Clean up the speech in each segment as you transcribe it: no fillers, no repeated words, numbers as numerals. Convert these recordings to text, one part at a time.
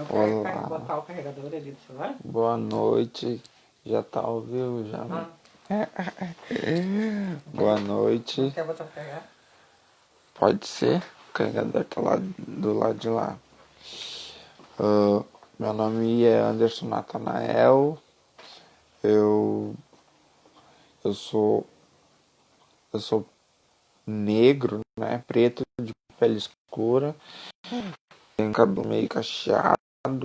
Olá, Botar o carregador ali do celular? boa noite. Já tá ao vivo já, né? Ah, Boa não noite. quer botar pra carregar? Pode ser? O carregador tá lá do lado de lá. Ah, meu nome é Anderson Natanael. Eu, eu sou eu sou negro, né? Preto de pele escura. Tenho cabelo meio cacheado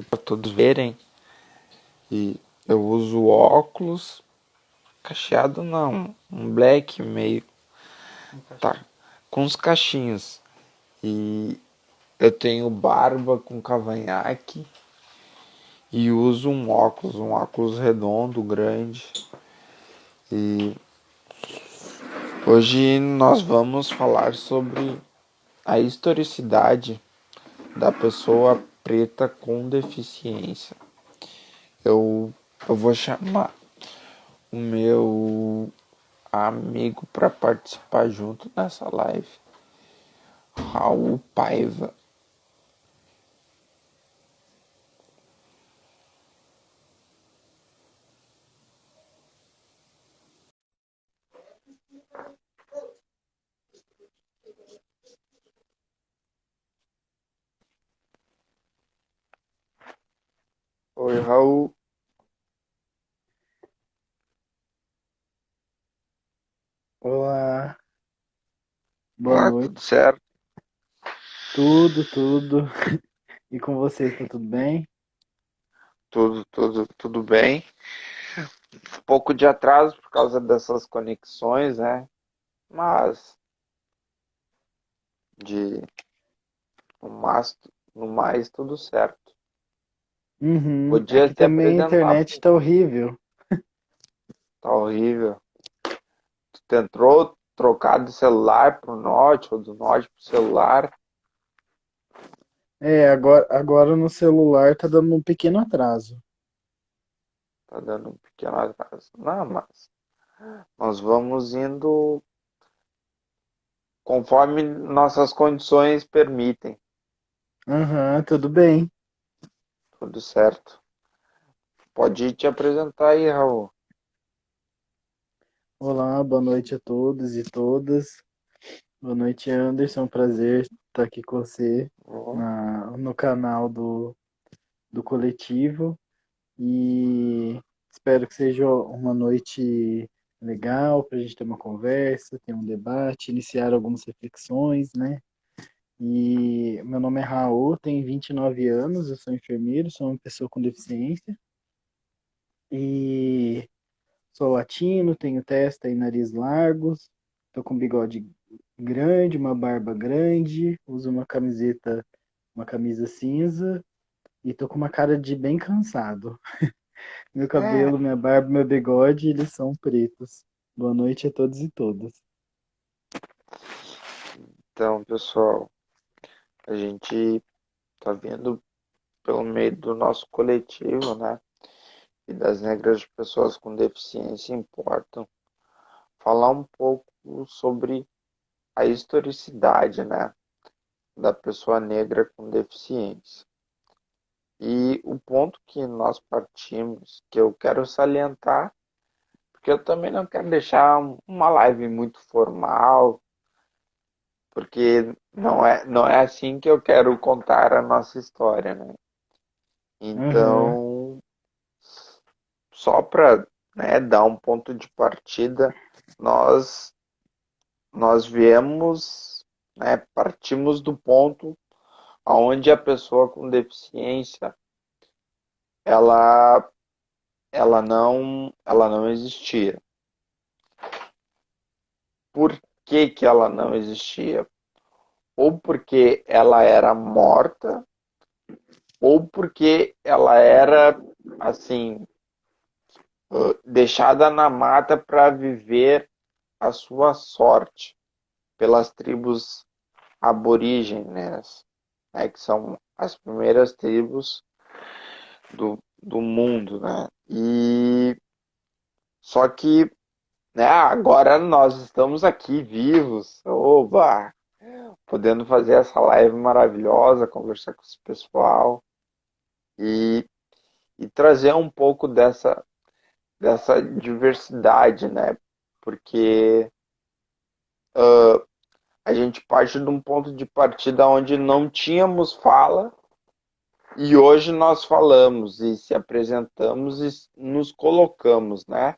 para todos verem. E eu uso óculos. Cacheado não, um black meio. Um Tá, cachorro. com os cachinhos. E eu tenho barba com cavanhaque e uso um óculos redondo, grande. E hoje nós vamos falar sobre a historicidade da pessoa preta com deficiência. Eu vou chamar o meu amigo para participar junto nessa live, Raul Paiva. Oi, Raul. Olá, boa Olá, noite. tudo certo? Tudo. E com você, tá tudo bem? Tudo bem. Um pouco de atraso por causa dessas conexões, né? Mas de no mais, no mais tudo certo. Podia Aqui se também a apresentar, internet tá horrível. tá horrível. Tu tentou trocar do celular pro Note ou do Note pro celular, Agora no celular tá dando um pequeno atraso. tá dando um pequeno atraso. Não, mas nós vamos indo conforme nossas condições permitem. Tudo bem. Tudo certo. Pode te apresentar aí, Raul. Olá, boa noite a todos e todas. Boa noite, Anderson. Prazer estar aqui com você no canal do Coletivo. E espero que seja uma noite legal para a gente ter uma conversa, ter um debate, iniciar algumas reflexões, né? E meu nome é Raul, tenho 29 anos, eu sou enfermeiro, sou uma pessoa com deficiência e sou latino, tenho testa e nariz largos, tô com bigode grande, uma barba grande, uso uma camisa cinza e tô com uma cara de bem cansado. Meu É, cabelo, minha barba, meu bigode, eles são pretos. Boa noite a todos e todas. então, pessoal, a gente tá vendo pelo meio do nosso coletivo, né? E das regras de pessoas com deficiência importam. Falar um pouco sobre a historicidade, né? Da pessoa negra com deficiência. E o ponto que nós partimos, que eu quero salientar, porque eu também não quero deixar uma live muito formal, porque não é assim que eu quero contar a nossa história, né? Aham, Então, só para, né, dar um ponto de partida, nós nós viemos, né, partimos do ponto onde a pessoa com deficiência ela ela não existia. Por que que ela não existia? Ou porque ela era morta, ou porque ela era assim deixada na mata para viver a sua sorte pelas tribos aborígenes, né, que são as primeiras tribos do mundo, né? E só que, né, agora nós estamos aqui vivos, oba, podendo fazer essa live maravilhosa, conversar com esse pessoal. e, e trazer um pouco dessa diversidade, né? Porque a gente parte de um ponto de partida onde não tínhamos fala e hoje nós falamos e se apresentamos e nos colocamos, né?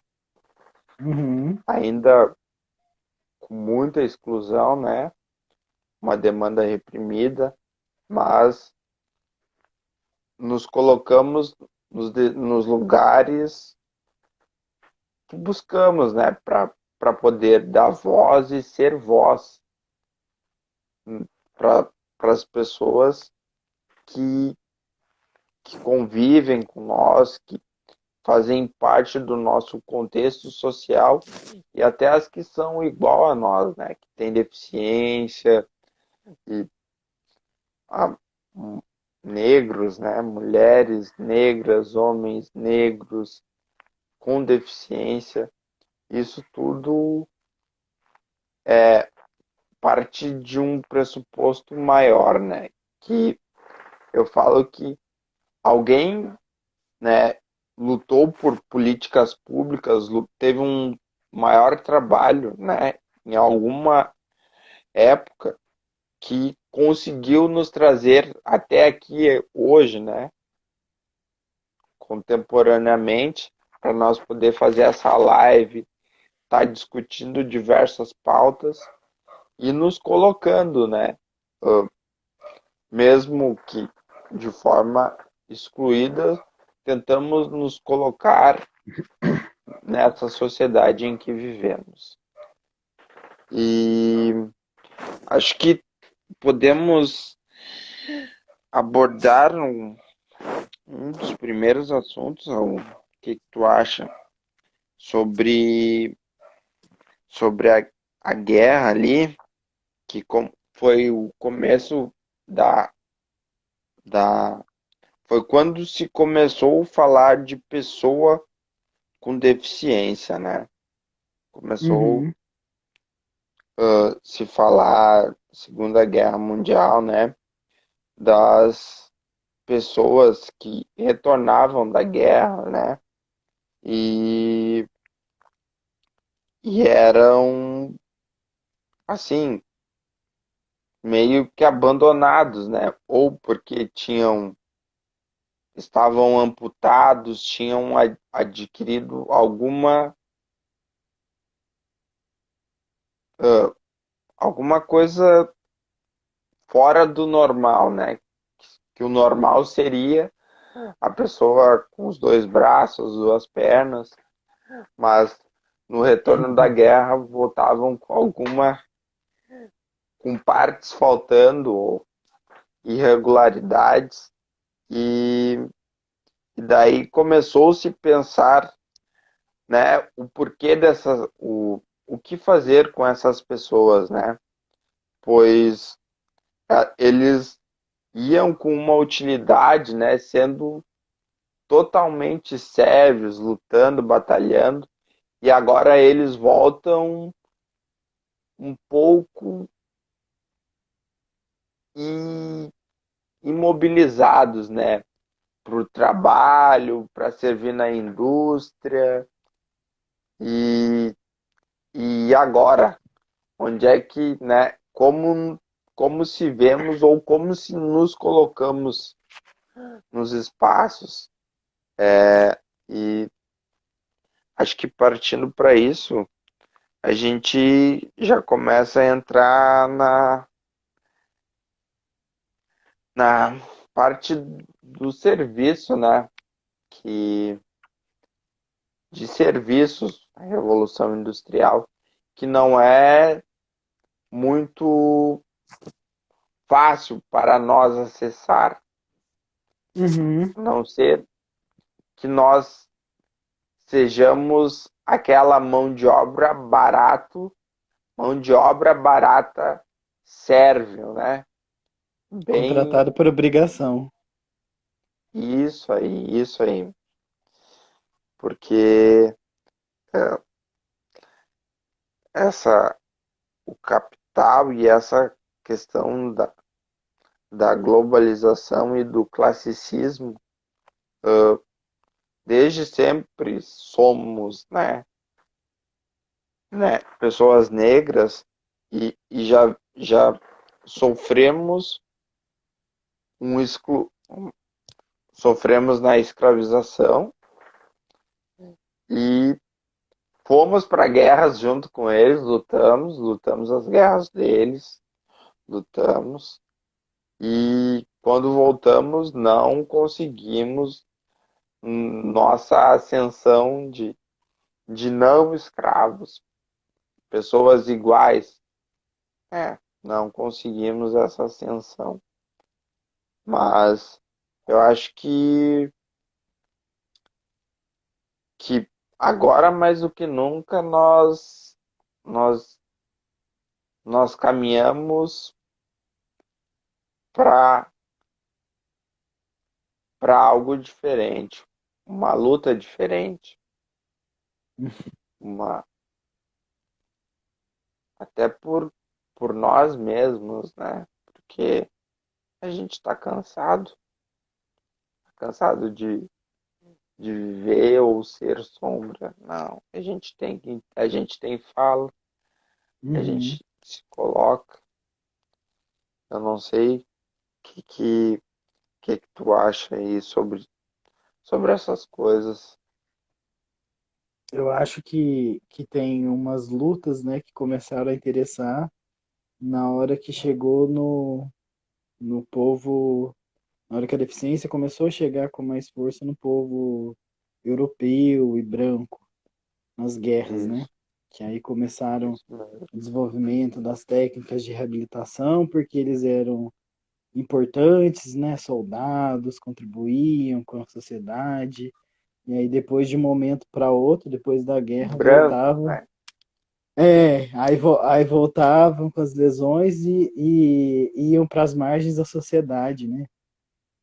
Uhum. Ainda com muita exclusão, né? Uma demanda reprimida, mas nos colocamos nos lugares que buscamos, né? Para poder dar voz e ser voz para as pessoas que, que convivem com nós, que fazem parte do nosso contexto social e até as que são igual a nós, né? Que têm deficiência e ah, negros, né? Mulheres negras, homens negros com deficiência. Isso tudo parte de um pressuposto maior, né? Que eu falo que alguém, né, lutou por políticas públicas, teve um maior trabalho, né, em alguma época que conseguiu nos trazer até aqui hoje, né, contemporaneamente, para nós poder fazer essa live, estar tá discutindo diversas pautas e nos colocando, né, mesmo que de forma excluída, tentamos nos colocar nessa sociedade em que vivemos. E acho que podemos abordar um dos primeiros assuntos, o que tu acha sobre, sobre a guerra ali, que foi o começo da, da. Foi quando se começou a falar de pessoa com deficiência, né? Começou Uhum. a se falar Segunda Guerra Mundial, né? Das pessoas que retornavam da guerra, né? E, e eram assim meio que abandonados, né? Ou porque estavam amputados, tinham adquirido alguma coisa fora do normal, né? Que o normal seria a pessoa com os dois braços, duas pernas, mas no retorno da guerra voltavam com partes faltando ou irregularidades e, e daí começou-se a pensar, né, o porquê o que fazer com essas pessoas, né? Pois eles iam com uma utilidade, né, sendo totalmente sérios, lutando, batalhando, e agora eles voltam um pouco imobilizados, né? Para o trabalho, para servir na indústria. E, e agora, onde é que, né? Como se vemos ou como se nos colocamos nos espaços. E acho que partindo para isso, a gente já começa a entrar na parte do serviço, né? Que de serviços, a Revolução Industrial, que não é muito fácil para nós acessar, Uhum. a não ser que nós sejamos aquela mão de obra barata sérvil, né? Bem, Contratado por obrigação. isso aí, porque essa o capital e essa questão da globalização e do classicismo desde sempre somos, pessoas negras e já sofremos um exclu, sofremos na escravização e fomos para guerras junto com eles, lutamos as guerras deles, lutamos e quando voltamos não conseguimos nossa ascensão de não escravos, pessoas iguais. Não conseguimos essa ascensão. Mas eu acho que agora mais do que nunca nós, nós caminhamos para algo diferente, uma luta diferente, uma até por nós mesmos, né? Porque a gente está cansado de viver ou ser sombra. Não, a gente tem fala, a Uhum. gente se coloca. Eu não sei o que tu acha aí sobre essas coisas. Eu acho que tem umas lutas, né, que começaram a interessar na hora que chegou no povo, na hora que a deficiência começou a chegar com mais força no povo europeu e branco, nas guerras, né? Isso, Que aí começaram isso mesmo. o desenvolvimento das técnicas de reabilitação, porque eles eram importantes, né? Soldados, contribuíam com a sociedade. E aí, depois de um momento para outro, depois da guerra, Branco, voltavam. né? Aí voltavam com as lesões e iam para as margens da sociedade, né?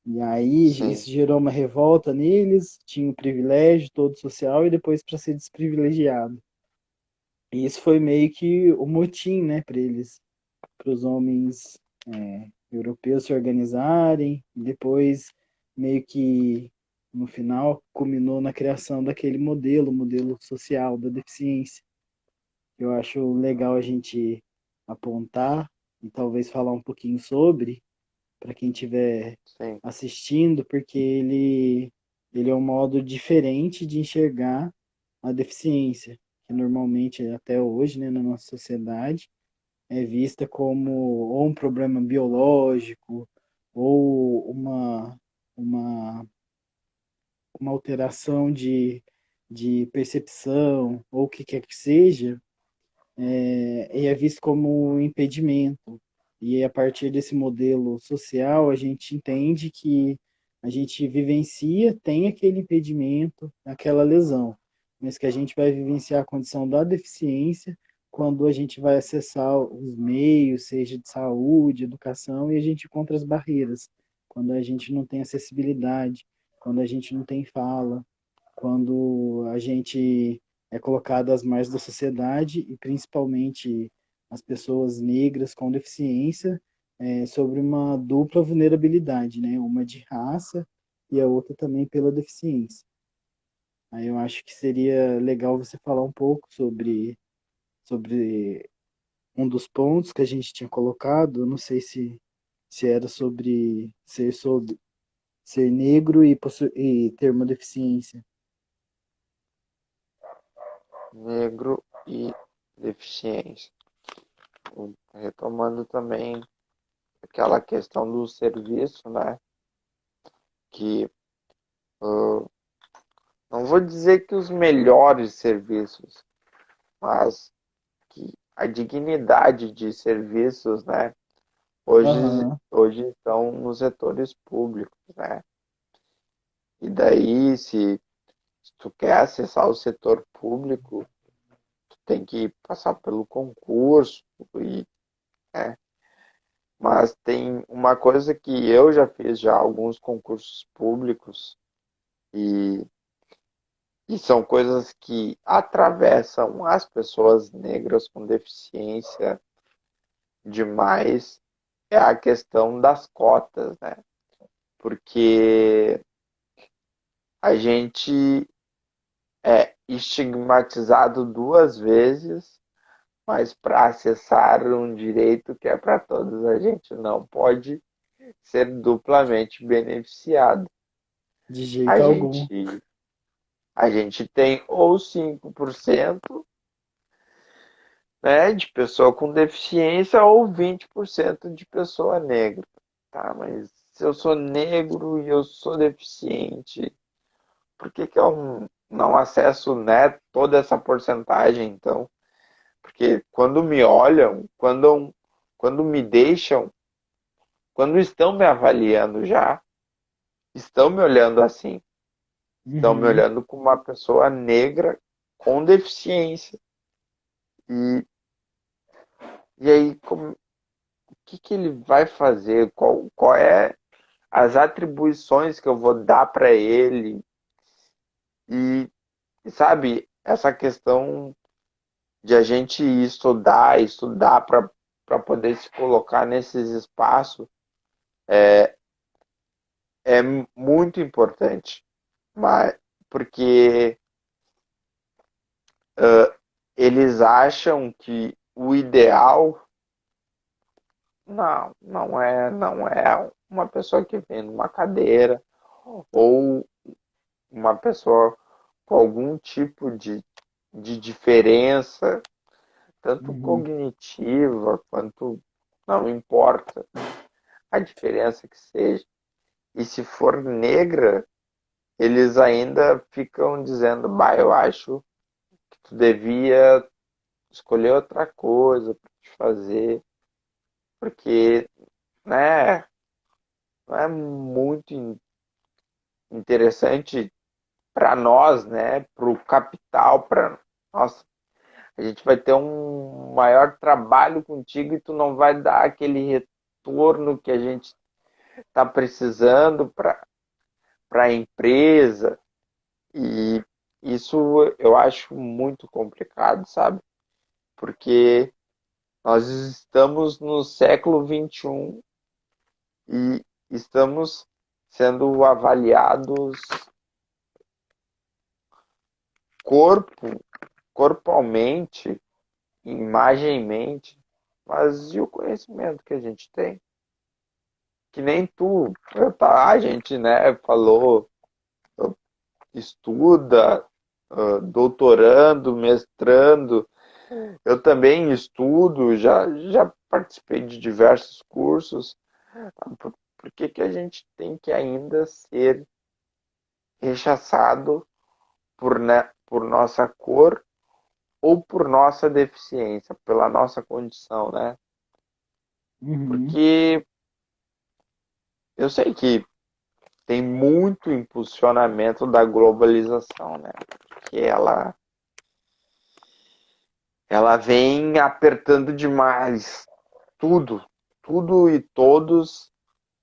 E aí Sim, isso gerou uma revolta neles, tinha o privilégio todo social e depois para ser desprivilegiado. E isso foi meio que o motim, né, para eles, para os homens europeus se organizarem, e depois meio que no final culminou na criação daquele modelo social da deficiência. Eu acho legal a gente apontar e talvez falar um pouquinho sobre, para quem estiver sim, assistindo, porque ele é um modo diferente de enxergar a deficiência, que normalmente até hoje, né, na nossa sociedade, é vista como ou um problema biológico ou uma, uma alteração de percepção ou o que quer que seja, e é visto como um impedimento. E a partir desse modelo social, a gente entende que a gente vivencia, tem aquele impedimento, aquela lesão, mas que a gente vai vivenciar a condição da deficiência quando a gente vai acessar os meios, seja de saúde, educação, e a gente encontra as barreiras, quando a gente não tem acessibilidade, quando a gente não tem fala, quando a gente é colocado às margens da sociedade e principalmente as pessoas negras com deficiência sobre uma dupla vulnerabilidade, né? Uma de raça e a outra também pela deficiência. Aí eu acho que seria legal você falar um pouco sobre um dos pontos que a gente tinha colocado, eu não sei se era sobre ser negro e ter uma deficiência. negro e deficiência. Retomando também aquela questão do serviço, né? Que não vou dizer que os melhores serviços, mas que a dignidade de serviços, né? Aham, Hoje estão nos setores públicos, né? E daí, se tu quer acessar o setor público, tu tem que passar pelo concurso, e, né? Mas tem uma coisa que eu já fiz já alguns concursos públicos e, e são coisas que atravessam as pessoas negras com deficiência demais, é a questão das cotas, né? Porque a gente é estigmatizado duas vezes, mas para acessar um direito que é para todos, a gente não pode ser duplamente beneficiado. De A jeito algum. gente, a gente tem ou 5%, né, de pessoa com deficiência ou 20% de pessoa negra. Tá, mas se eu sou negro e eu sou deficiente, por que que eu não acesso, né, toda essa porcentagem, então? Porque quando me olham, quando me deixam, quando estão me avaliando já, estão me olhando assim, estão me Uhum, olhando como uma pessoa negra com deficiência. E, e aí, o que que ele vai fazer? Qual é as atribuições que eu vou dar para ele? E, sabe, essa questão de a gente estudar para poder se colocar nesses espaços é muito importante, mas porque eles acham que o ideal não é uma pessoa que vem numa cadeira ou uma pessoa com algum tipo de diferença, tanto uhum, cognitiva quanto não importa a diferença que seja. E se for negra, eles ainda ficam dizendo, bah, eu acho que tu devia escolher outra coisa para te fazer, porque, né, não é muito interessante para nós, né, para o capital, para nossa, a gente vai ter um maior trabalho contigo e tu não vai dar aquele retorno que a gente está precisando para a empresa. E isso eu acho muito complicado, sabe? Porque nós estamos no século XXI e estamos sendo avaliados corpo, corporalmente, imagemmente, mas e o conhecimento que a gente tem? Que nem tu, a gente, né, falou, estuda, doutorando, mestrando. Eu também estudo, já participei de diversos cursos. Por que que a gente tem que ainda ser rechaçado por, né, por nossa cor ou por nossa deficiência, pela nossa condição, né? uhum. Porque eu sei que tem muito impulsionamento da globalização, né? Que ela vem apertando demais tudo, tudo e todos,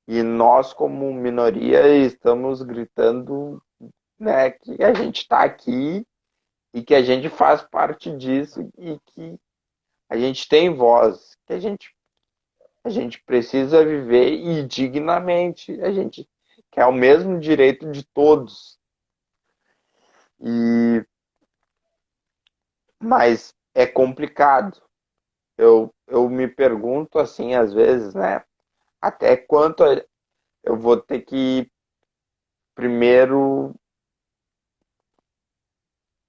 e nós como minoria estamos gritando, né, que a gente está aqui e que a gente faz parte disso e que a gente tem voz, que a gente precisa viver e dignamente, a gente quer o mesmo direito de todos. E mas é complicado. Eu me pergunto assim às vezes, né? Até quanto eu vou ter que primeiro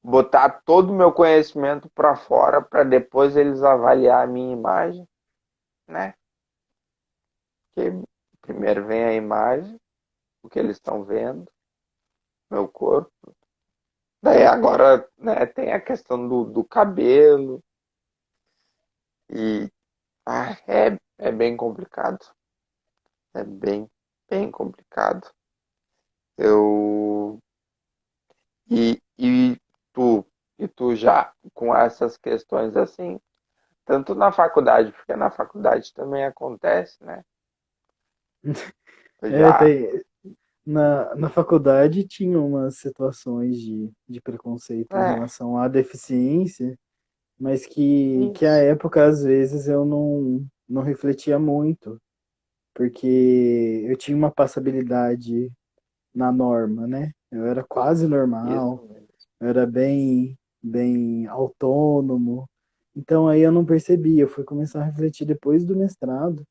botar todo o meu conhecimento para fora para depois eles avaliar a minha imagem, né? Porque primeiro vem a imagem, o que eles estão vendo, meu corpo. Daí agora, né, tem a questão do cabelo e é bem complicado. É bem complicado. Eu e tu e tu já com essas questões assim, tanto na faculdade, porque na faculdade também acontece, né? Eu É, já na faculdade tinha umas situações de preconceito em é relação à deficiência, mas que à isso. época, às vezes, eu não refletia muito, porque eu tinha uma passabilidade na norma, né? Eu era quase normal, Isso mesmo. eu era bem autônomo. Então aí eu não percebi, eu fui começar a refletir depois do mestrado,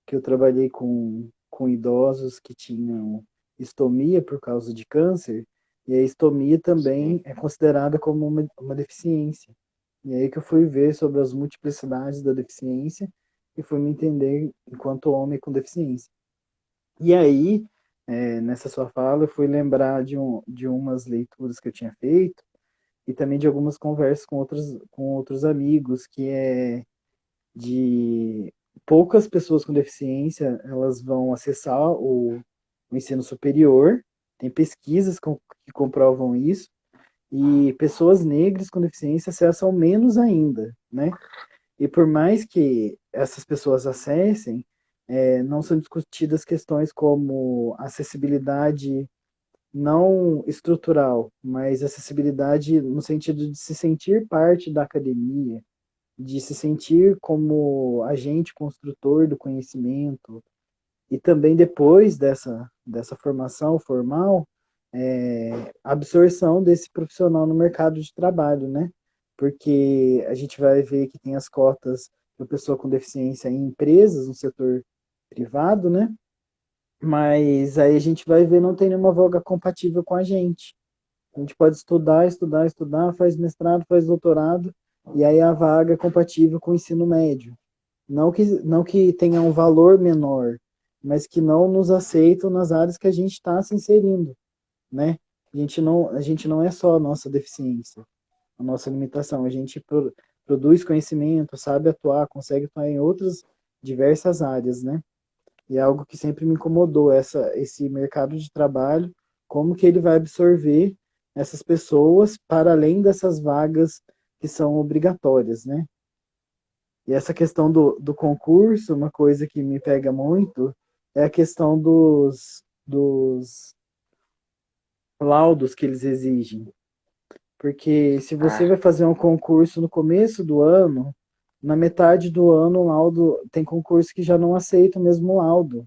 que eu trabalhei com idosos que tinham estomia por causa de câncer, e a estomia Sim. também é considerada como uma deficiência. E aí que eu fui ver sobre as multiplicidades da deficiência e fui me entender enquanto homem com deficiência. E aí, nessa sua fala, eu fui lembrar de umas leituras que eu tinha feito e também de algumas conversas com outros amigos, que é de poucas pessoas com deficiência, elas vão acessar o ensino superior, tem pesquisas que comprovam isso, e pessoas negras com deficiência acessam menos ainda, né? E por mais que essas pessoas acessem, não são discutidas questões como acessibilidade não estrutural, mas acessibilidade no sentido de se sentir parte da academia, de se sentir como agente construtor do conhecimento, e também depois dessa formação formal, absorção desse profissional no mercado de trabalho, né? Porque a gente vai ver que tem as cotas da pessoa com deficiência em empresas, no setor privado, né? Mas aí a gente vai ver não tem nenhuma vaga compatível com a gente. A gente pode estudar, estudar, estudar, faz mestrado, faz doutorado, e aí a vaga é compatível com o ensino médio. Não que tenha um valor menor, mas que não nos aceitam nas áreas que a gente está se inserindo, né? A gente não é só a nossa deficiência, a nossa limitação. A gente produz conhecimento, sabe atuar, consegue atuar em outras diversas áreas, né? E é algo que sempre me incomodou, esse mercado de trabalho, como que ele vai absorver essas pessoas para além dessas vagas que são obrigatórias, né? E essa questão do concurso, uma coisa que me pega muito, é a questão dos laudos que eles exigem. Porque se você Ah, vai fazer um concurso no começo do ano, na metade do ano, o laudo tem concurso que já não aceita o mesmo laudo.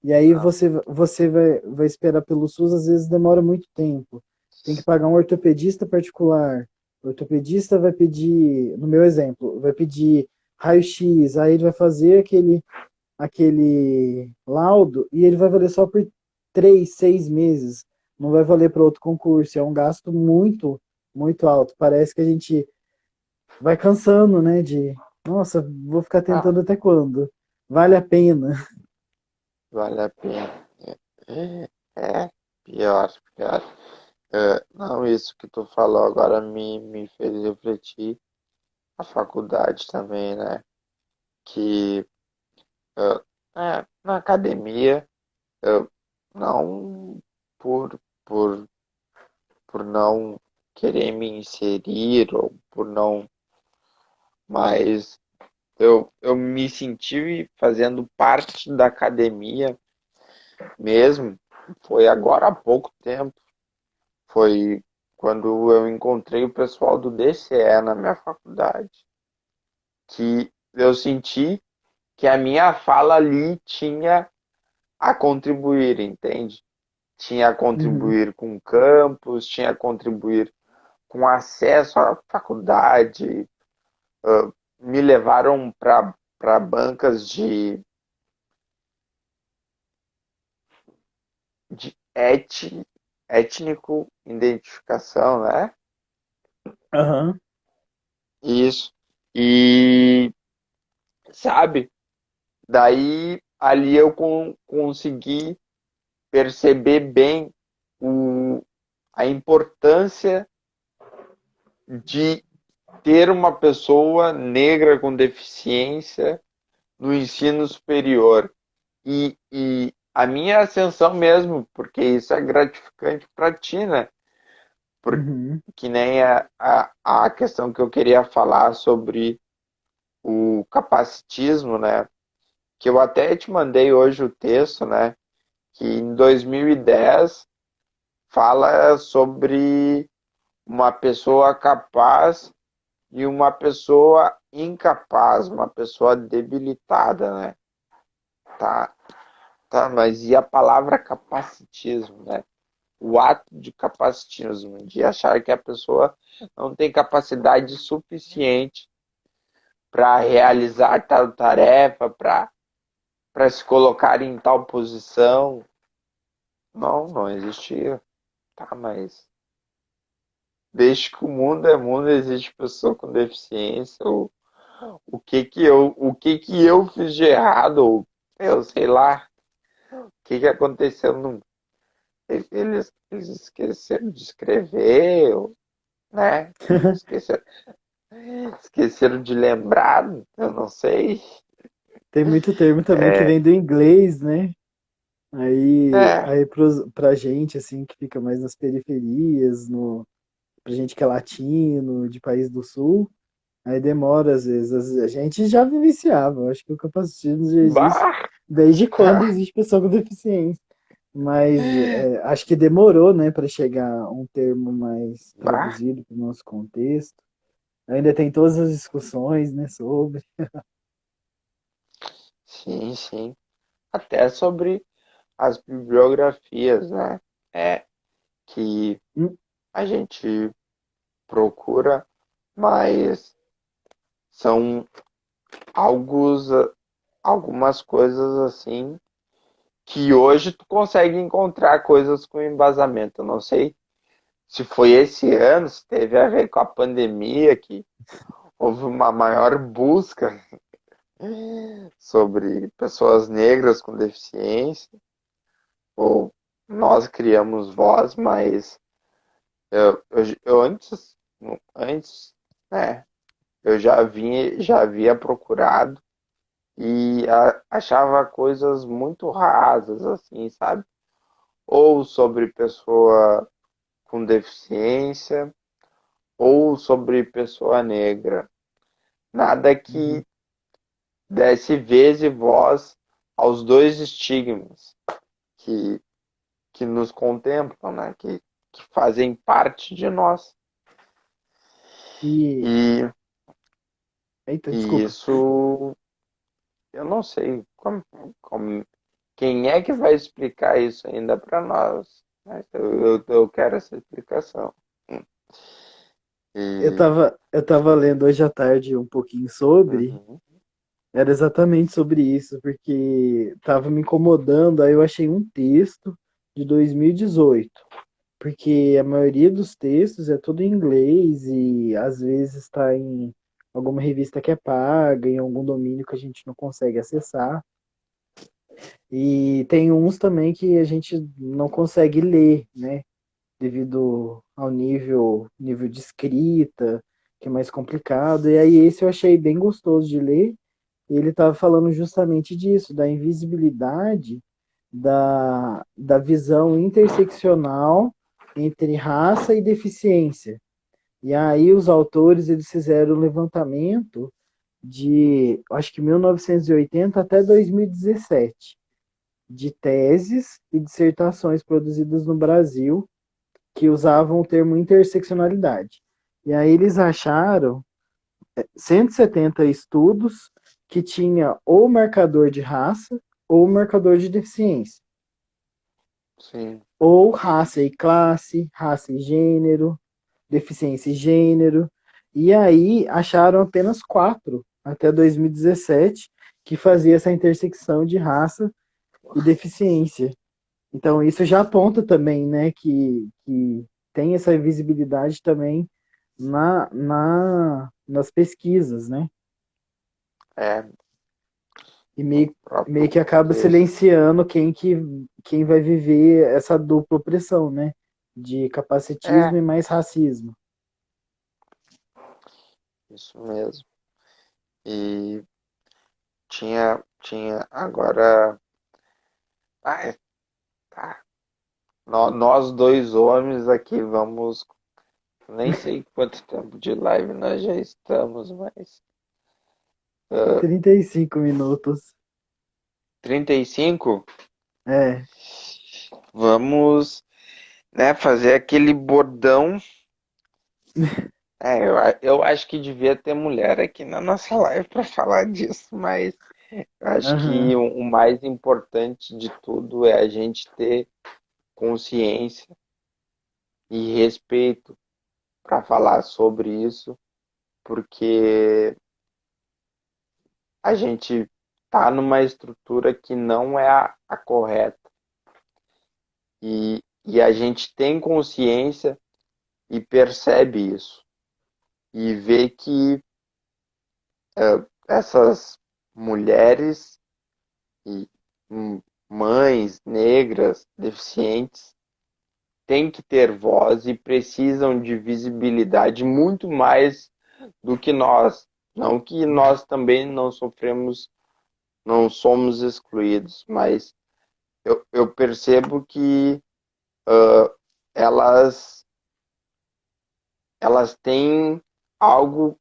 E aí não. você vai esperar pelo SUS, às vezes demora muito tempo. Tem que pagar um ortopedista particular. O ortopedista vai pedir, no meu exemplo, vai pedir raio-x, aí ele vai fazer aquele laudo e ele vai valer só por 3, 6 meses. Não vai valer para outro concurso. É um gasto muito, muito alto. Parece que a gente vai cansando, né? Nossa, vou ficar Ah, tentando até quando? Vale a pena. vale a pena. É pior, pior. Não, isso que tu falou agora me fez refletir. A faculdade também, né? Que na academia, eu não por, por, por não querer me inserir ou por não, mas eu me senti fazendo parte da academia mesmo. Foi agora há pouco tempo. Foi quando eu encontrei o pessoal do DCE na minha faculdade, que eu senti que a minha fala ali tinha a contribuir, entende? Tinha a Uhum. contribuir com o campus, tinha a contribuir com acesso à faculdade, me levaram para bancas de étnico identificação, né? Aham. Isso. E sabe, daí ali eu consegui perceber bem o, a importância de ter uma pessoa negra com deficiência no ensino superior. E a minha ascensão mesmo, porque isso é gratificante para ti, né? Porque Uhum. que nem a questão que eu queria falar sobre o capacitismo, né? Que eu até te mandei hoje o texto, né? Que em 2010 fala sobre uma pessoa capaz e uma pessoa incapaz, uma pessoa debilitada, né? Tá, tá, mas e a palavra capacitismo, né? o ato de capacitismo, de achar que a pessoa não tem capacidade suficiente para realizar tal tarefa, para se colocar em tal posição. Não, não existia. Tá, mas desde que o mundo é mundo, existe pessoa com deficiência. O que que eu fiz de errado? Ou eu sei lá. O que que aconteceu no. Eles esqueceram de escrever, né? Esqueceram, esqueceram de lembrar, eu não sei. Tem muito termo também que É, vem do inglês, né? Aí, é, aí pra gente, assim, que fica mais nas periferias, pra gente que é latino, de país do sul, aí demora às vezes. A gente já vivenciava, eu acho que o capacitismo já existe bah, desde quando existe pessoa com deficiência. Mas acho que demorou, né, para chegar a um termo mais bah, traduzido para o nosso contexto. Ainda tem todas as discussões, né, sobre. sim, sim. Até sobre as bibliografias, né? É que Hum, a gente procura, mas são alguns, algumas coisas assim que hoje tu consegue encontrar coisas com embasamento. Eu não sei se foi esse ano, se teve a ver com a pandemia, que houve uma maior busca sobre pessoas negras com deficiência, ou nós criamos voz, mas eu antes, né, eu já havia procurado e achava coisas muito rasas, assim, sabe? Ou sobre pessoa com deficiência, ou sobre pessoa negra. Nada uhum. que desse vez e voz aos dois estigmas que, que nos contemplam, né? Que fazem parte de nós. E. E, Eita, e desculpa. isso, eu não sei quem é que vai explicar isso ainda para nós. Mas eu quero essa explicação. E, Eu tava lendo hoje à tarde um pouquinho sobre. uhum, Era exatamente sobre isso, porque tava me incomodando. Aí eu achei um texto de 2018, porque a maioria dos textos é tudo em inglês e às vezes está em alguma revista que é paga, em algum domínio que a gente não consegue acessar. E tem uns também que a gente não consegue ler, né? Devido ao nível de escrita, que é mais complicado. E aí esse eu achei bem gostoso de ler. E ele estava falando justamente disso, da invisibilidade da visão interseccional entre raça e deficiência. E aí os autores eles fizeram um levantamento de, acho que 1980 até 2017, de teses e dissertações produzidas no Brasil que usavam o termo interseccionalidade. E aí eles acharam 170 estudos que tinha ou marcador de raça ou marcador de deficiência, sim, ou raça e classe, raça e gênero, deficiência e gênero. E aí acharam apenas quatro até 2017 que fazia essa intersecção de raça e deficiência. Então isso já aponta também, né, que tem essa visibilidade também nas pesquisas, né? é E no meio próprio que acaba contexto. silenciando quem vai viver essa dupla opressão, né? De capacitismo É, e mais racismo. isso mesmo. E tinha agora. Ah, tá. Nós dois homens aqui vamos. Nem sei quanto tempo de live nós já estamos, mas. 35 minutos. 35. É. Vamos, né, fazer aquele bordão. Eu acho que devia ter mulher aqui na nossa live para falar disso, mas eu acho Aham. que o mais importante de tudo é a gente ter consciência e respeito para falar sobre isso, porque a gente está numa estrutura que não é a correta. E a gente tem consciência e percebe isso. E vê que essas mulheres e mães negras, deficientes, têm que ter voz e precisam de visibilidade muito mais do que nós. Não que nós também não sofremos, não somos excluídos, mas eu percebo que elas, elas têm algo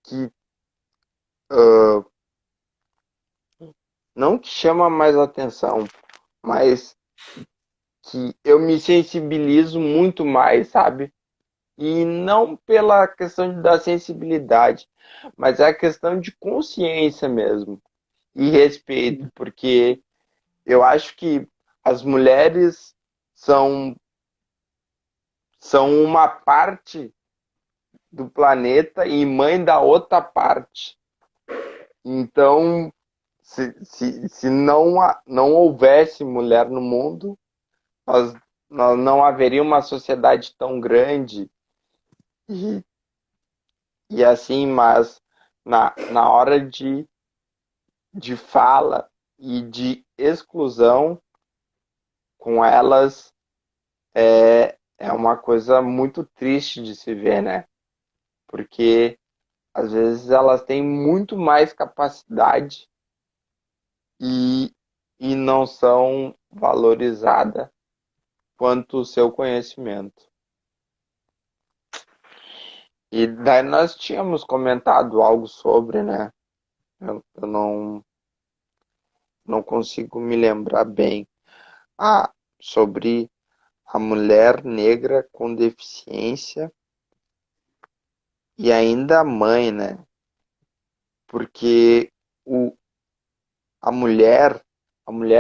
que uh, não que chama mais atenção, mas que eu me sensibilizo muito mais, sabe? E não pela questão da sensibilidade, mas é a questão de consciência mesmo e respeito, porque eu acho que as mulheres são, são uma parte do planeta e mãe da outra parte. Então, se não, não houvesse mulher no mundo, nós, nós não haveria uma sociedade tão grande e, e assim, mas na hora de fala e de exclusão com elas é uma coisa muito triste de se ver, né? Porque às vezes elas têm muito mais capacidade e, e não são valorizadas quanto o seu conhecimento. E daí nós tínhamos comentado algo sobre, né? Eu não consigo me lembrar bem. Ah, sobre a mulher negra com deficiência e ainda a mãe, né? Porque o, a mulher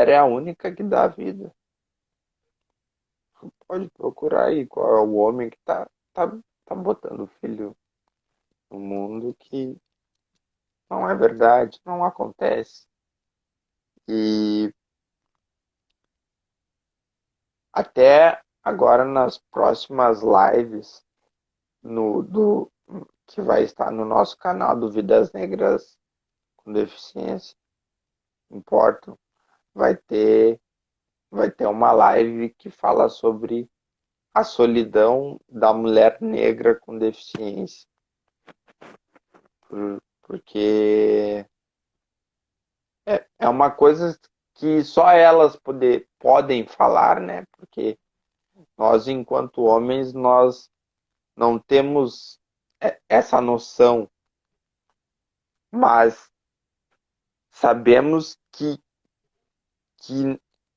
é a única que dá vida. Pode procurar aí qual é o homem que tá botando filho no mundo que não é verdade, não acontece. E até agora nas próximas lives que vai estar no nosso canal do Vidas Negras com Deficiência Importam, vai ter vai ter uma live que fala sobre a solidão da mulher negra com deficiência, porque é uma coisa que só elas podem falar, né? Porque nós, enquanto homens, nós não temos essa noção, mas sabemos que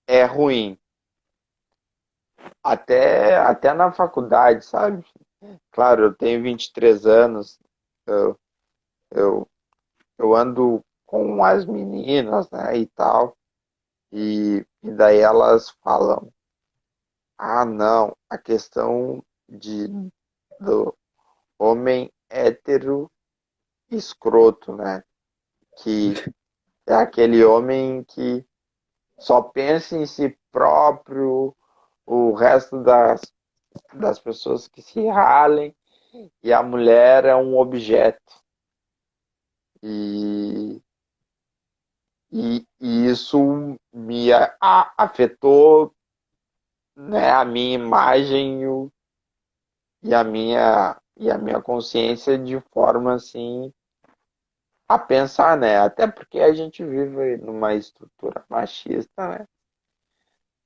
é ruim. Até na faculdade, sabe? Claro, eu tenho 23 anos, eu, eu, eu ando com as meninas, né, e tal, e daí elas falam, ah, não, a questão do homem hétero escroto, né, que é aquele homem que só pensa em si próprio, o resto das pessoas que se ralem, e a mulher é um objeto. E, e isso me afetou, né, a minha imagem e a minha consciência de forma assim a pensar, né? Até porque a gente vive numa estrutura machista, né?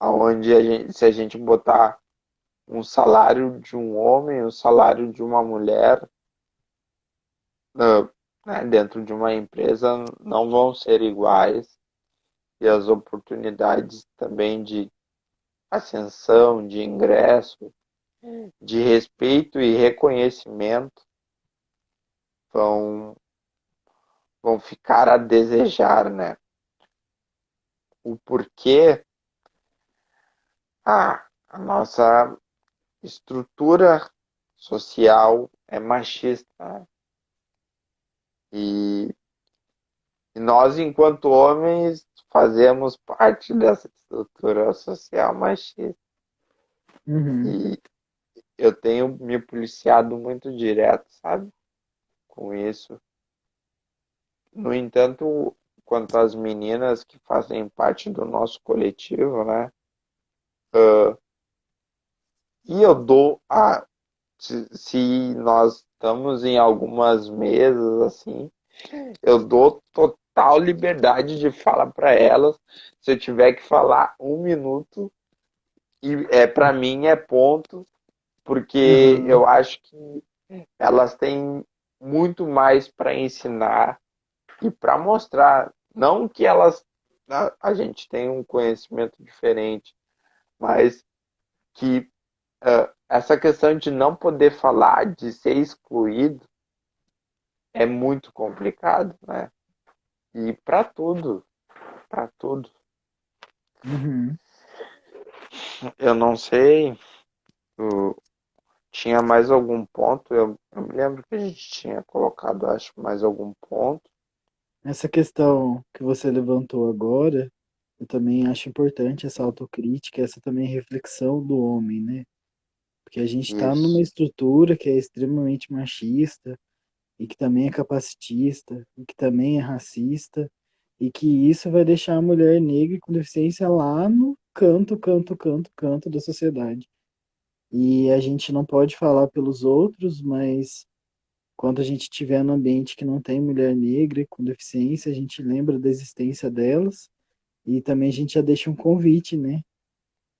Onde se a gente botar um salário de um homem, o salário de uma mulher, né, dentro de uma empresa não vão ser iguais e as oportunidades também de ascensão, de ingresso, de respeito e reconhecimento vão, vão ficar a desejar, né? O porquê? Ah, a nossa estrutura social é machista, né? E, e nós, enquanto homens, fazemos parte dessa estrutura social machista. Uhum, E eu tenho me policiado muito direto, sabe? Com isso. No entanto, quanto às meninas que fazem parte do nosso coletivo, né? E eu dou a. Se nós estamos em algumas mesas assim, eu dou total liberdade de falar para elas. Se eu tiver que falar 1 minuto, e para mim é ponto, porque aham, eu acho que elas têm muito mais para ensinar e para mostrar. Não que elas a gente tenha um conhecimento diferente, mas que essa questão de não poder falar, de ser excluído, é muito complicado, né? E para tudo, para tudo. uhum. Eu não sei, tinha mais algum ponto? Eu me lembro que a gente tinha colocado, acho, mais algum ponto. Essa questão que você levantou agora, eu também acho importante essa autocrítica, essa também reflexão do homem, né? Porque a gente está numa Isso, estrutura que é extremamente machista e que também é capacitista e que também é racista e que isso vai deixar a mulher negra com deficiência lá no canto, canto, canto, canto da sociedade. E a gente não pode falar pelos outros, mas quando a gente estiver no ambiente que não tem mulher negra com deficiência, a gente lembra da existência delas e também a gente já deixa um convite, né?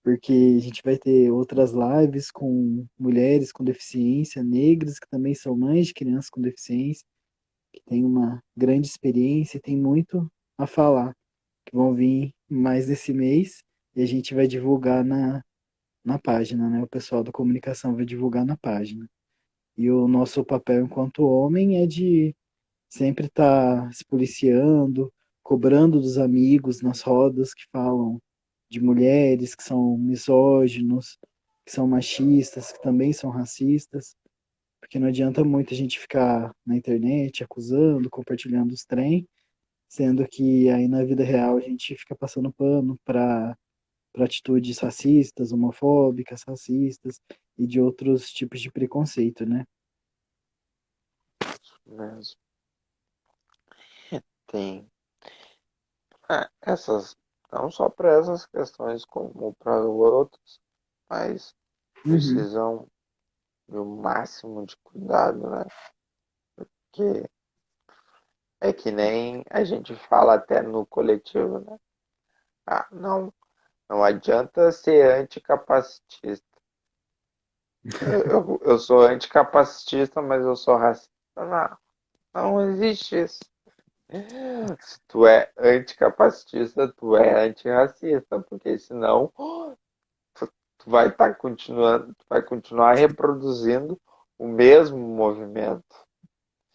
Porque a gente vai ter outras lives com mulheres com deficiência, negras que também são mães de crianças com deficiência, que têm uma grande experiência e tem muito a falar, que vão vir mais desse mês e a gente vai divulgar na página, né? O pessoal da comunicação vai divulgar na página. E o nosso papel enquanto homem é de sempre estar se policiando, cobrando dos amigos nas rodas que falam de mulheres que são misóginos, que são machistas, que também são racistas, porque não adianta muito a gente ficar na internet acusando, compartilhando os trem, sendo que aí na vida real a gente fica passando pano para atitudes racistas, homofóbicas, racistas e de outros tipos de preconceito, né? mesmo. Tem essas, não só para essas questões, como para outras, mas Uhum. precisam do máximo de cuidado, né? Que é que nem a gente fala até no coletivo, né? Ah, não adianta ser anticapacitista. Eu sou anticapacitista, mas eu sou racista. Não, não existe isso. Se tu é anticapacitista, tu é antirracista, porque senão tu vai estar continuando, tu vai continuar reproduzindo o mesmo movimento.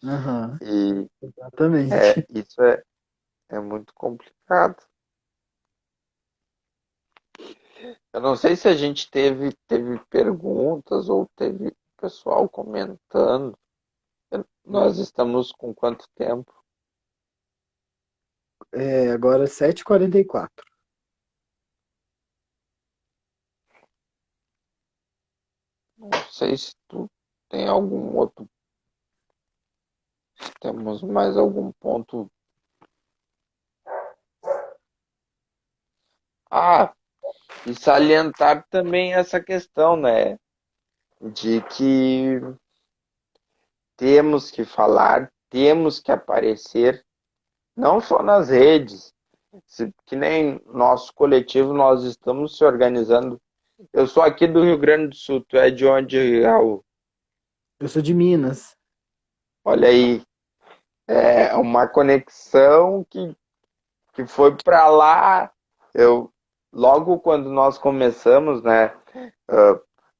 Aham, E exatamente. isso é muito complicado. Eu não sei se a gente teve perguntas ou teve pessoal comentando. Nós estamos com quanto tempo? É, agora 7h44. Não sei se tu tem algum outro, se temos mais algum ponto. Ah, e salientar também essa questão, né? De que temos que falar, temos que aparecer, não só nas redes, que nem nosso coletivo, nós estamos se organizando. Eu sou aqui do Rio Grande do Sul, tu é de onde, Raul? Eu sou de Minas. Olha aí, é uma conexão que foi para lá. Eu logo quando nós começamos, né?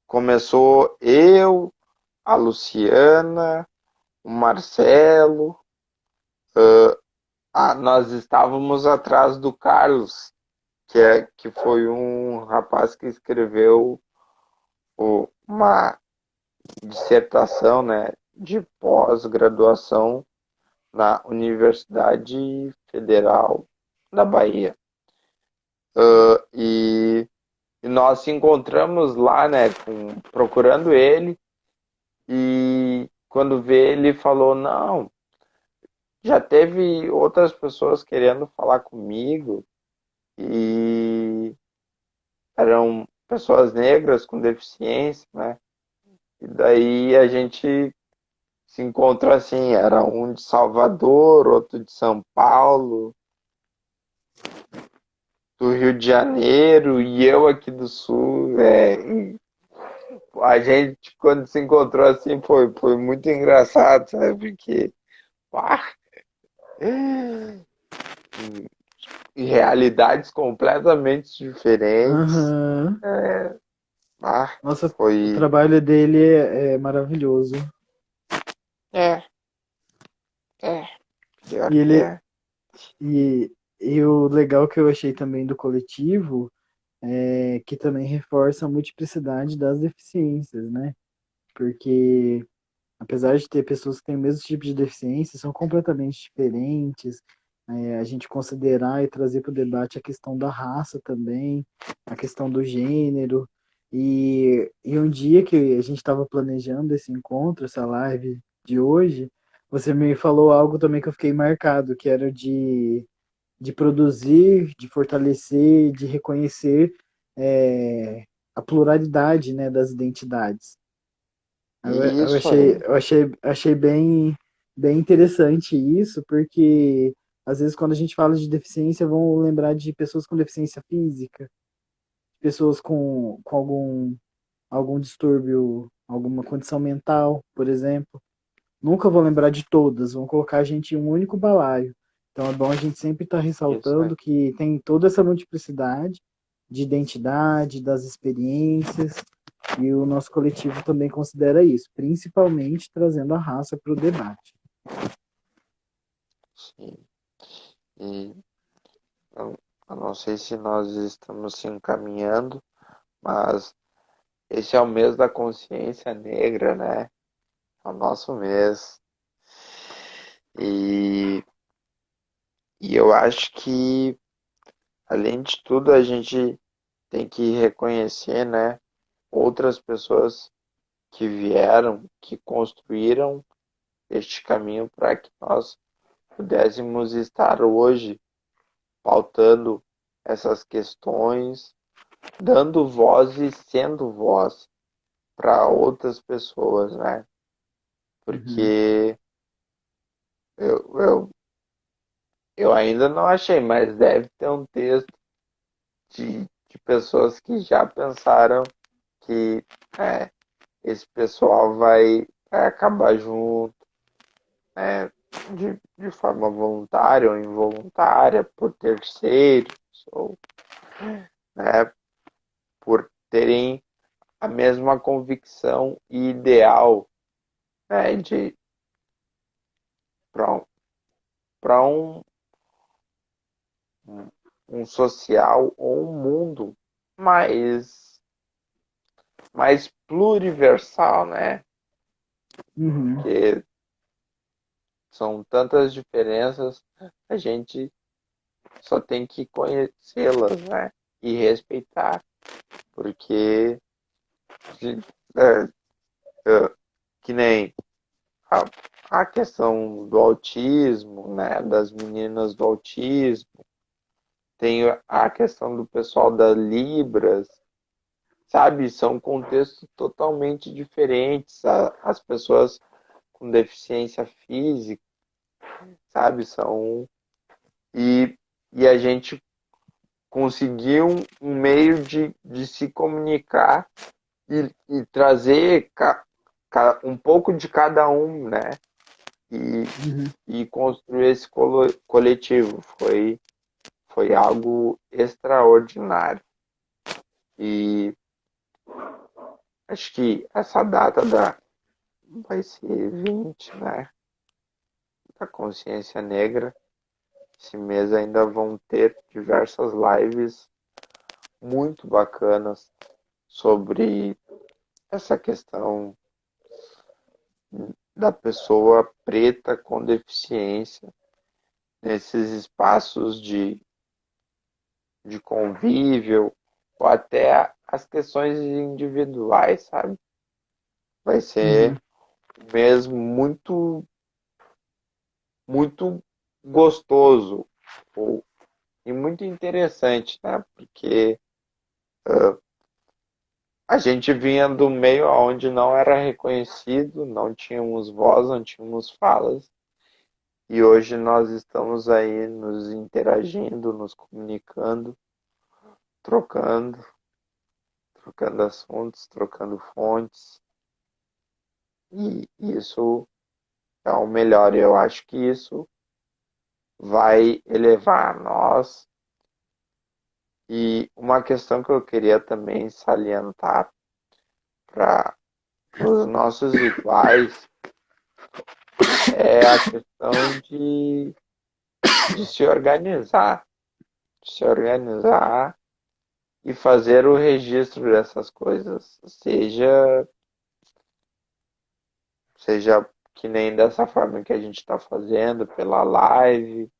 Começou eu, a Luciana, o Marcelo. Nós estávamos atrás do Carlos. que foi um rapaz que escreveu uma dissertação, né, de pós-graduação na Universidade Federal da Bahia. E, e nós se encontramos lá, né, procurando ele, e quando vê ele falou, não, já teve outras pessoas querendo falar comigo, e eram pessoas negras com deficiência, né? E daí a gente se encontrou assim, era um de Salvador, outro de São Paulo, do Rio de Janeiro e eu aqui do Sul. E a gente, quando se encontrou assim, foi muito engraçado, sabe? Porque, pá, em realidades completamente diferentes. Aham. Ah, Nossa, o foi. trabalho dele é maravilhoso. É, é, pior E que ele é. e, e o legal que eu achei também do coletivo é que também reforça a multiplicidade das deficiências, né? Porque apesar de ter pessoas que têm o mesmo tipo de deficiência, são completamente diferentes. A gente considerar e trazer para o debate a questão da raça também, a questão do gênero. E um dia que a gente estava planejando esse encontro, essa live de hoje, você me falou algo também que eu fiquei marcado, que era de produzir, de fortalecer, de reconhecer a pluralidade, né, das identidades. Eu Isso achei, aí. achei bem interessante isso, porque às vezes quando a gente fala de deficiência, vão lembrar de pessoas com deficiência física, pessoas com algum distúrbio, alguma condição mental, por exemplo. Nunca vou lembrar de todas, vão colocar a gente em um único balaio. Então é bom a gente sempre estar Isso aí. ressaltando que tem toda essa multiplicidade de identidade, das experiências, e o nosso coletivo também considera isso, principalmente trazendo a raça para o debate. Sim. E eu, eu não sei se nós estamos se encaminhando, mas esse é o mês da consciência negra, né? É o nosso mês. E, e eu acho que, além de tudo, a gente tem que reconhecer, né, outras pessoas que vieram, que construíram este caminho para que nós pudéssemos estar hoje pautando essas questões, dando voz e sendo voz para outras pessoas, né? Uhum, Porque eu, eu, eu ainda não achei, mas deve ter um texto de pessoas que já pensaram que esse pessoal vai acabar junto, né? De forma voluntária ou involuntária, por terceiros, ou né, por terem a mesma convicção e ideal, né, de para um, um social ou um mundo mais, mais pluriversal, né? uhum, Que são tantas diferenças, a gente só tem que conhecê-las, né? E respeitar, porque é, que nem a, a questão do autismo, né? Das meninas do autismo, tem a questão do pessoal da Libras, sabe? São contextos totalmente diferentes. As pessoas com deficiência física, sabe? E, e a gente conseguiu um meio de se comunicar e trazer um pouco de cada um, né? E, uhum. e construir esse coletivo. Foi algo extraordinário. E acho que essa data vai ser 20, né? Da consciência negra. Esse mês ainda vão ter diversas lives muito bacanas sobre essa questão da pessoa preta com deficiência nesses espaços de convívio ou até as questões individuais, sabe? Vai Uhum. ser mesmo muito gostoso e muito interessante, né? Porque a gente vinha do meio onde não era reconhecido, não tínhamos voz, não tínhamos falas, e hoje nós estamos aí nos interagindo, nos comunicando, trocando, trocando assuntos, trocando fontes, e isso é o melhor. E eu acho que isso vai elevar nós. E uma questão que eu queria também salientar para os nossos rituais é a questão de se organizar e fazer o registro dessas coisas, seja que nem dessa forma que a gente está fazendo, pela live,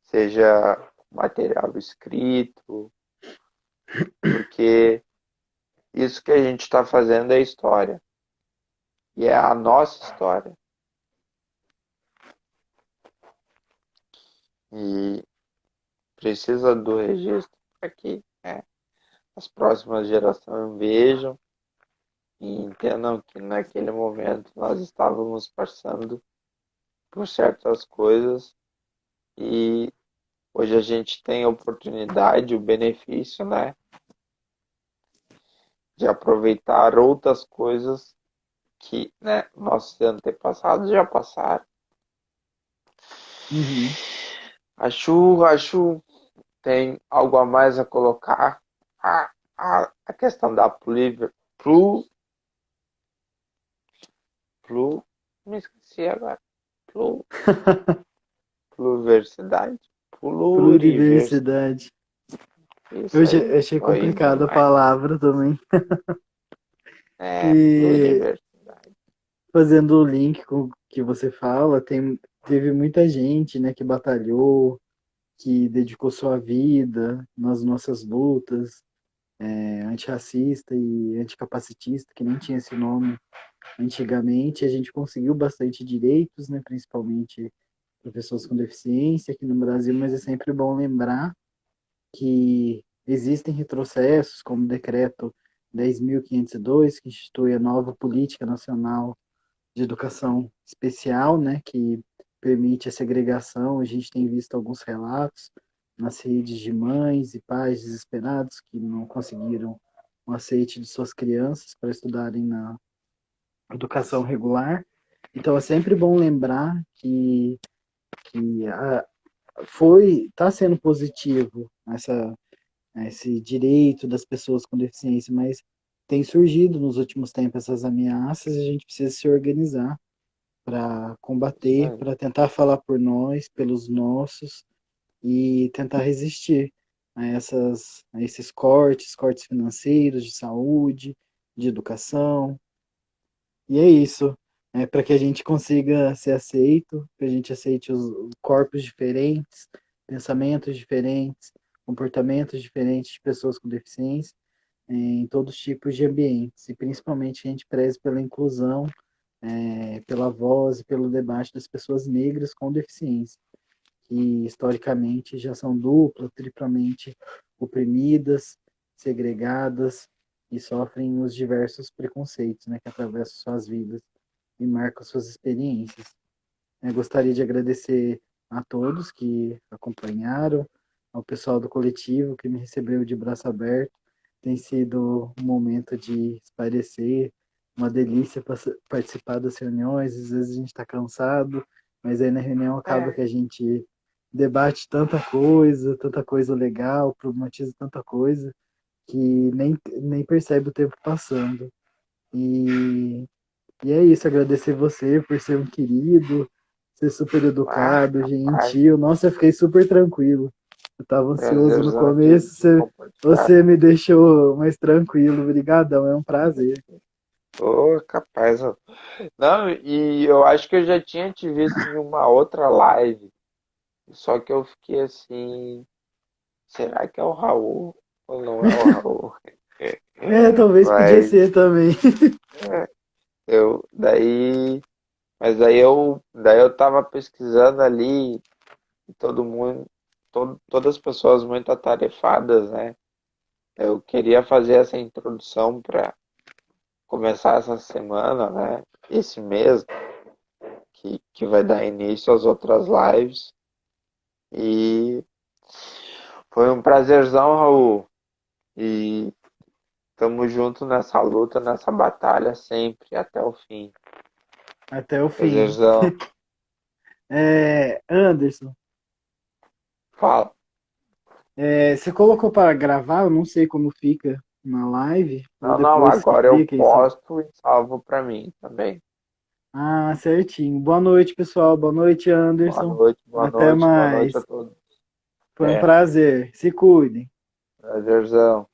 seja material escrito, porque isso que a gente está fazendo é história. E é a nossa história. E precisa do registro para que, né, as próximas gerações vejam e entendam que naquele momento nós estávamos passando por certas coisas e hoje a gente tem a oportunidade, o benefício, né, de aproveitar outras coisas que, né, nossos antepassados já passaram. Uhum. Acho tem algo a mais a colocar. A questão da plu, me esqueci agora. Plu, pluriversidade. Pluriversidade. Pluriversidade. Isso Eu aí. achei Foi complicada a demais. palavra também. É, E pluriversidade. fazendo o link com o que você fala, teve muita gente, né, que batalhou, que dedicou sua vida nas nossas lutas, antirracista e anticapacitista, que nem tinha esse nome antigamente. A gente conseguiu bastante direitos, né, principalmente para pessoas com deficiência aqui no Brasil, mas é sempre bom lembrar que existem retrocessos, como o decreto 10.502, que institui a nova Política Nacional de Educação Especial, né, que permite a segregação. A gente tem visto alguns relatos nas redes de mães e pais desesperados que não conseguiram o aceite de suas crianças para estudarem na educação regular. Então é sempre bom lembrar que está sendo positivo esse direito das pessoas com deficiência, mas tem surgido nos últimos tempos essas ameaças e a gente precisa se organizar para Isso combater, aí. para tentar falar por nós, pelos nossos e tentar resistir a esses cortes financeiros de saúde, de educação. E é isso, para que a gente consiga ser aceito, que a gente aceite os corpos diferentes, pensamentos diferentes, comportamentos diferentes de pessoas com deficiência em todos os tipos de ambientes e principalmente a gente preze pela inclusão, pela voz e pelo debate das pessoas negras com deficiência, que historicamente já são dupla, triplamente oprimidas, segregadas e sofrem os diversos preconceitos, né, que atravessam suas vidas e marcam suas experiências. Eu gostaria de agradecer a todos que acompanharam, ao pessoal do coletivo que me recebeu de braço aberto. Tem sido um momento de espairecer, uma delícia participar das reuniões. Às vezes a gente está cansado, mas aí na reunião acaba É, que a gente debate tanta coisa legal, problematiza tanta coisa, que nem percebe o tempo passando. E e é isso, agradecer você por ser um querido, ser super educado, capaz. gentil. Nossa, eu fiquei super tranquilo. Eu tava ansioso no Prazerzão aqui começo, de compartilhar. você me deixou mais tranquilo. Obrigadão, é um prazer. Ô, capaz, ó. Não, e eu acho que eu já tinha te visto em uma outra live, só que eu fiquei assim, será que é o Raul ou não é o Raul? É, talvez podia Mas ser também. daí, mas daí eu tava pesquisando ali, e todo mundo, todas as pessoas muito atarefadas, né? Eu queria fazer essa introdução para começar essa semana, né? Esse mês que vai dar início às outras lives. E foi um prazerzão, Raul. E tamo junto nessa luta, nessa batalha sempre, até o fim. Até o fim. Prazerzão. Anderson, Fala. você colocou para gravar? Eu não sei como fica na live. Ou Não, não, depois que agora eu clica isso. posto e salvo pra mim também. Ah, certinho. Boa noite, pessoal. Boa noite, Boa Anderson. noite, Até boa noite a mais. todos. Foi um É, prazer. Se cuidem. prazerzão.